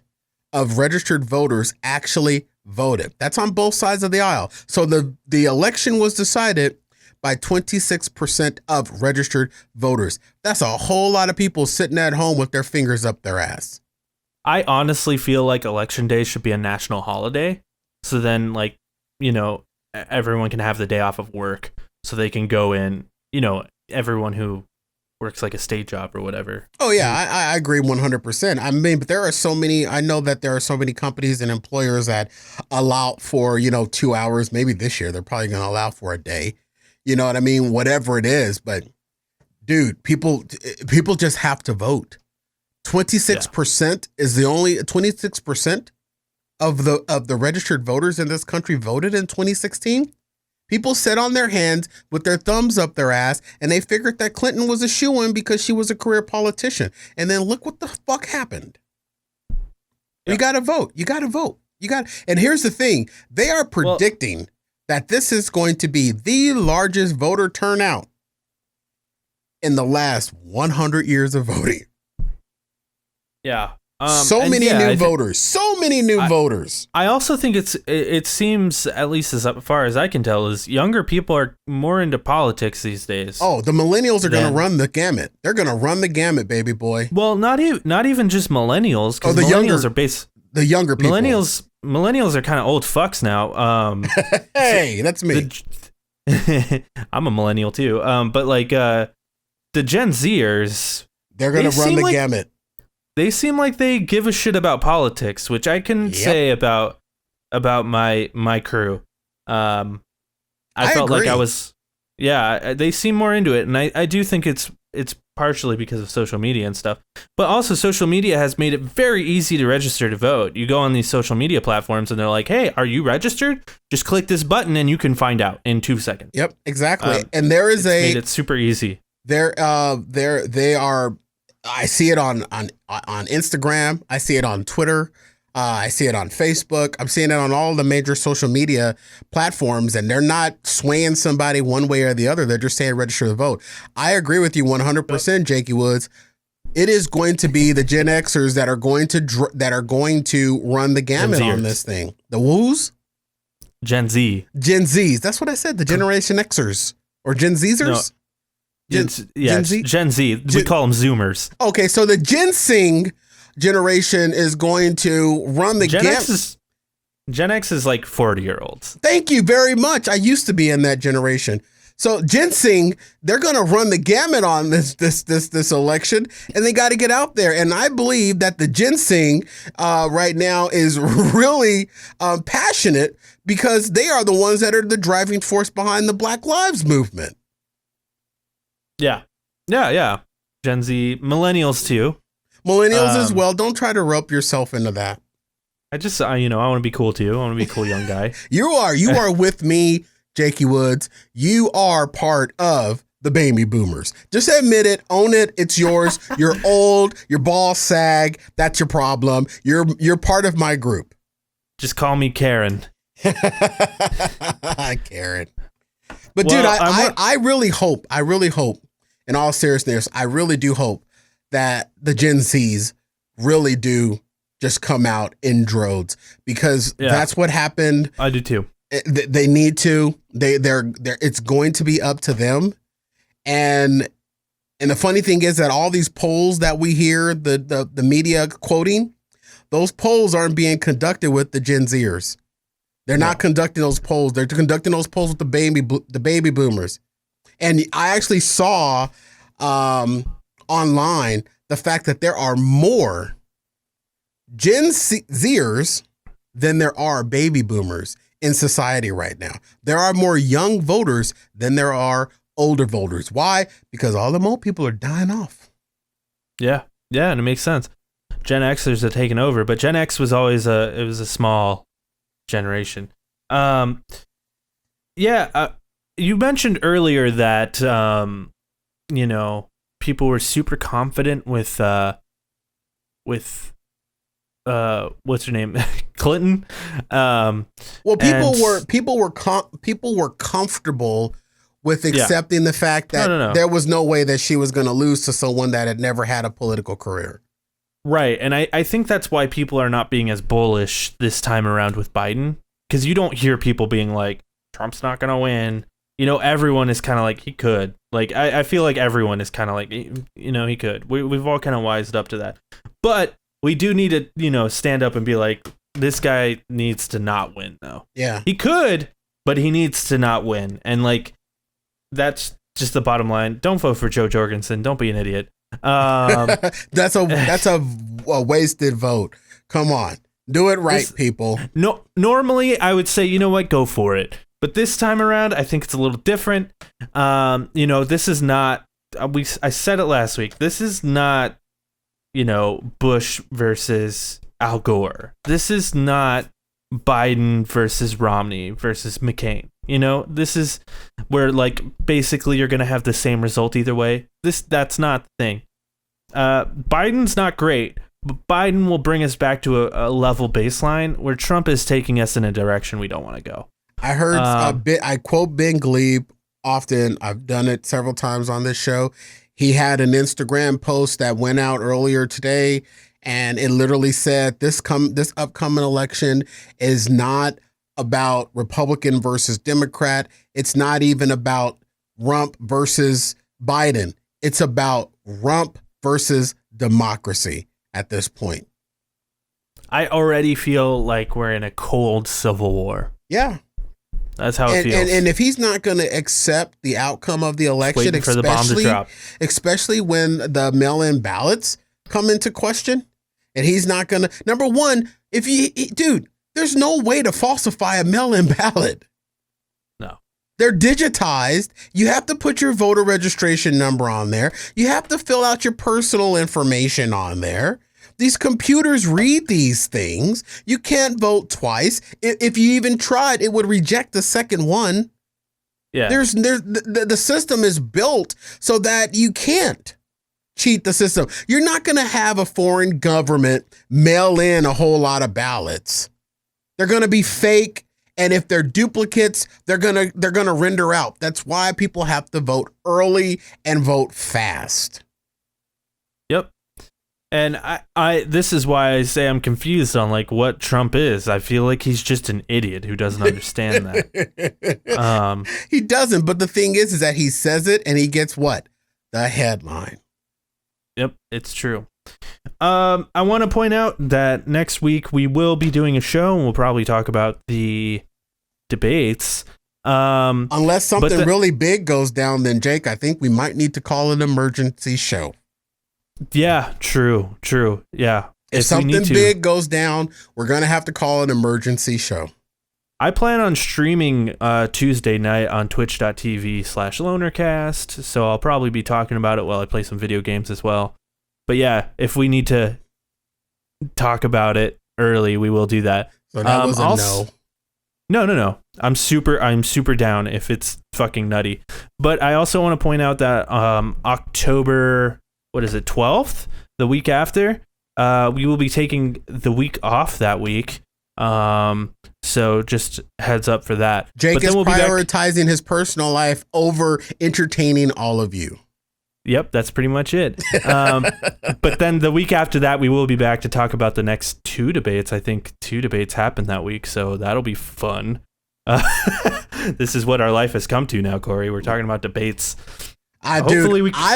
of registered voters actually voted. That's on both sides of the aisle. So the election was decided by 26% of registered voters. That's a whole lot of people sitting at home with their fingers up their ass. I honestly feel like Election Day should be a national holiday. So then, like, everyone can have the day off of work so they can go in, everyone who works like a state job or whatever. Oh, yeah, I agree 100%. I mean, but I know that there are so many companies and employers that allow for, 2 hours. Maybe this year they're probably going to allow for a day. You know what I mean? Whatever it is. But, dude, people just have to vote. 26% is the only 26%. Of the registered voters in this country voted in 2016. People sat on their hands with their thumbs up their ass, and they figured that Clinton was a shoo-in because she was a career politician. And then look what the fuck happened. Yep. You got to vote. And here's the thing. They are predicting that this is going to be the largest voter turnout in the last 100 years of voting. Yeah. So many new voters. I also think it seems, at least as far as I can tell, is younger people are more into politics these days. Oh, the millennials are going to run the gamut. They're going to run the gamut, baby boy. Well, not even just millennials, because the younger people. Millennials are kind of old fucks now. Hey, that's me. I'm a millennial too. But like the Gen Zers, they're going to run the gamut. They seem like they give a shit about politics, which I can say about my crew. I felt agree. like I was, they seem more into it, and I do think it's partially because of social media and stuff, but also social media has made it very easy to register to vote. You go on these social media platforms, and they're like, "Hey, are you registered? Just click this button, and you can find out in 2 seconds." Yep, exactly. And there is made it super easy. They are. I see it on Instagram. I see it on Twitter. I see it on Facebook. I'm seeing it on all the major social media platforms, and they're not swaying somebody one way or the other. They're just saying register to vote. I agree with you 100%, Jakey Woods. It is going to be the Gen Xers that are going to run the gamut on this thing. The woos? Gen Zs. That's what I said. The Generation Xers or Gen Zers. No. Gen Z. We call them Zoomers. Okay, so the ginseng generation is going to run the gamut. Gen X is like 40-year-olds. Thank you very much. I used to be in that generation. So ginseng, they're going to run the gamut on this election, and they got to get out there. And I believe that the ginseng right now is really passionate because they are the ones that are the driving force behind the Black Lives Movement. Yeah. Gen Z, millennials too. Millennials as well. Don't try to rope yourself into that. I just, I want to be cool too. I want to be a cool young guy. You are with me, Jakey Woods. You are part of the baby boomers. Just admit it, own it. It's yours. You're old. Your balls sag. That's your problem. You're part of my group. Just call me Karen. Karen. But dude, I really hope, in all seriousness, I really do hope that the Gen Zs really do just come out in droves, because that's what happened. I do too. They need to. They're. It's going to be up to them. And the funny thing is that all these polls that we hear the media quoting, those polls aren't being conducted with the Gen Zers. They're not conducting those polls. They're conducting those polls with the baby boomers. And I actually saw online the fact that there are more Gen Zers than there are baby boomers in society right now. There are more young voters than there are older voters. Why? Because all the old people are dying off. Yeah, and it makes sense. Gen Xers are taking over, but Gen X was always a small generation. You mentioned earlier that people were super confident with what's her name, Clinton. People were comfortable with accepting the fact that there was no way that she was going to lose to someone that had never had a political career. Right, and I think that's why people are not being as bullish this time around with Biden, because you don't hear people being like, Trump's not going to win. Everyone is kind of like, he could. Like, I feel like everyone is kind of like, he could. We've all kind of wised up to that. But we do need to, stand up and be like, this guy needs to not win, though. Yeah. He could, but he needs to not win. And, like, that's just the bottom line. Don't vote for Joe Jorgensen. Don't be an idiot. That's a wasted vote. Come on. Do it right, people. No, normally I would say, you know what, go for it. But this time around, I think it's a little different. This is not, I said it last week, this is not, Bush versus Al Gore. This is not Biden versus Romney versus McCain. This is where, like, basically you're going to have the same result either way. That's not the thing. Biden's not great, but Biden will bring us back to a level baseline where Trump is taking us in a direction we don't want to go. I heard I quote Ben Glebe often. I've done it several times on this show. He had an Instagram post that went out earlier today, and it literally said, this upcoming election is not about Republican versus Democrat. It's not even about Rump versus Biden. It's about Rump versus democracy at this point. I already feel like we're in a cold civil war. Yeah. That's how it feels. And if he's not going to accept the outcome of the election, especially when the mail-in ballots come into question, and he's not going to, number one, there's no way to falsify a mail-in ballot. No. They're digitized. You have to put your voter registration number on there. You have to fill out your personal information on there. These computers read these things. You can't vote twice. If you even tried, it would reject the second one. Yeah. The system is built so that you can't cheat the system. You're not going to have a foreign government mail in a whole lot of ballots. They're going to be fake, and if they're duplicates, they're going to render out. That's why people have to vote early and vote fast. Yep. And I this is why I say I'm confused on like what Trump is. I feel like he's just an idiot who doesn't understand that. He doesn't, but the thing is that he says it and he gets what? The headline. Yep, it's true. I want to point out that next week we will be doing a show and we'll probably talk about the debates. Unless something really big goes down, then Jake, I think we might need to call an emergency show. Yeah, true. Yeah. If something big goes down, we're going to have to call an emergency show. I plan on streaming Tuesday night on twitch.tv/lonercast, so I'll probably be talking about it while I play some video games as well. But yeah, if we need to talk about it early, we will do that. So that was a no. No. I'm super down if it's fucking nutty. But I also want to point out that October, what is it, 12th, the week after, we will be taking the week off that week. So just heads up for that. Jake is prioritizing his personal life over entertaining all of you. Yep, that's pretty much it. But then the week after that, we will be back to talk about the next 2 debates. I think 2 debates happened that week, so that'll be fun. This is what our life has come to now, Cory. We're talking about debates. I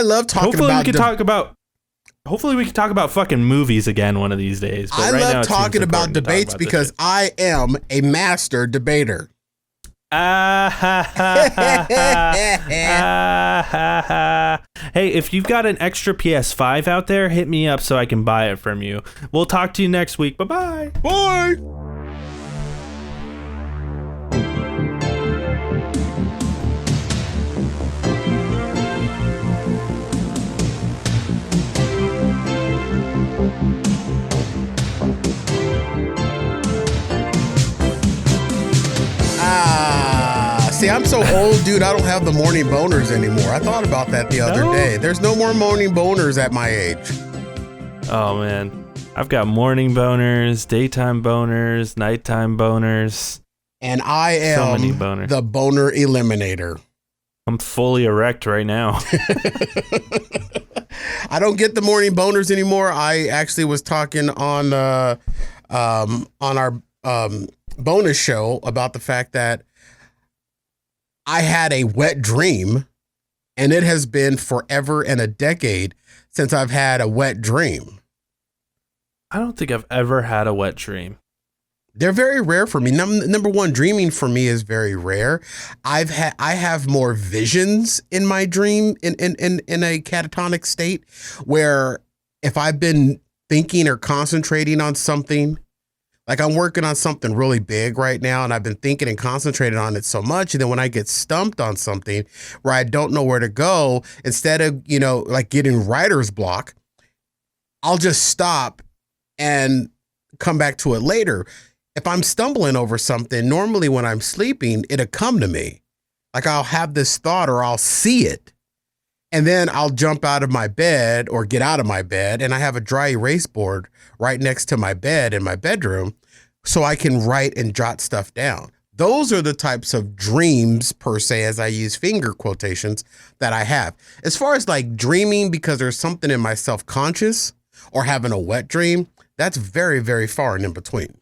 love talking about. Hopefully we can talk about fucking movies again one of these days. But I right love now talking about debates because I am a master debater. Hey, if you've got an extra PS5 out there, hit me up so I can buy it from you. We'll talk to you next week. Bye-bye. Bye. See, I'm so old, dude, I don't have the morning boners anymore. I thought about that the other day. There's no more morning boners at my age. Oh, man. I've got morning boners, daytime boners, nighttime boners. And I am so many boners. The boner eliminator. I'm fully erect right now. I don't get the morning boners anymore. I actually was talking on our bonus show about the fact that I had a wet dream, and it has been forever and a decade since I've had a wet dream. I don't think I've ever had a wet dream. They're very rare for me. Number one, dreaming for me is very rare. I have more visions in my dream in a catatonic state, where if I've been thinking or concentrating on something, like I'm working on something really big right now, and I've been thinking and concentrating on it so much. And then when I get stumped on something where I don't know where to go, instead of, like getting writer's block, I'll just stop and come back to it later. If I'm stumbling over something, normally when I'm sleeping, it'll come to me. Like I'll have this thought or I'll see it. And then I'll jump out of my bed or get out of my bed, and I have a dry erase board right next to my bed in my bedroom so I can write and jot stuff down. Those are the types of dreams, per se, as I use finger quotations, that I have. As far as like dreaming because there's something in my self-conscious or having a wet dream, that's very, very far and in between.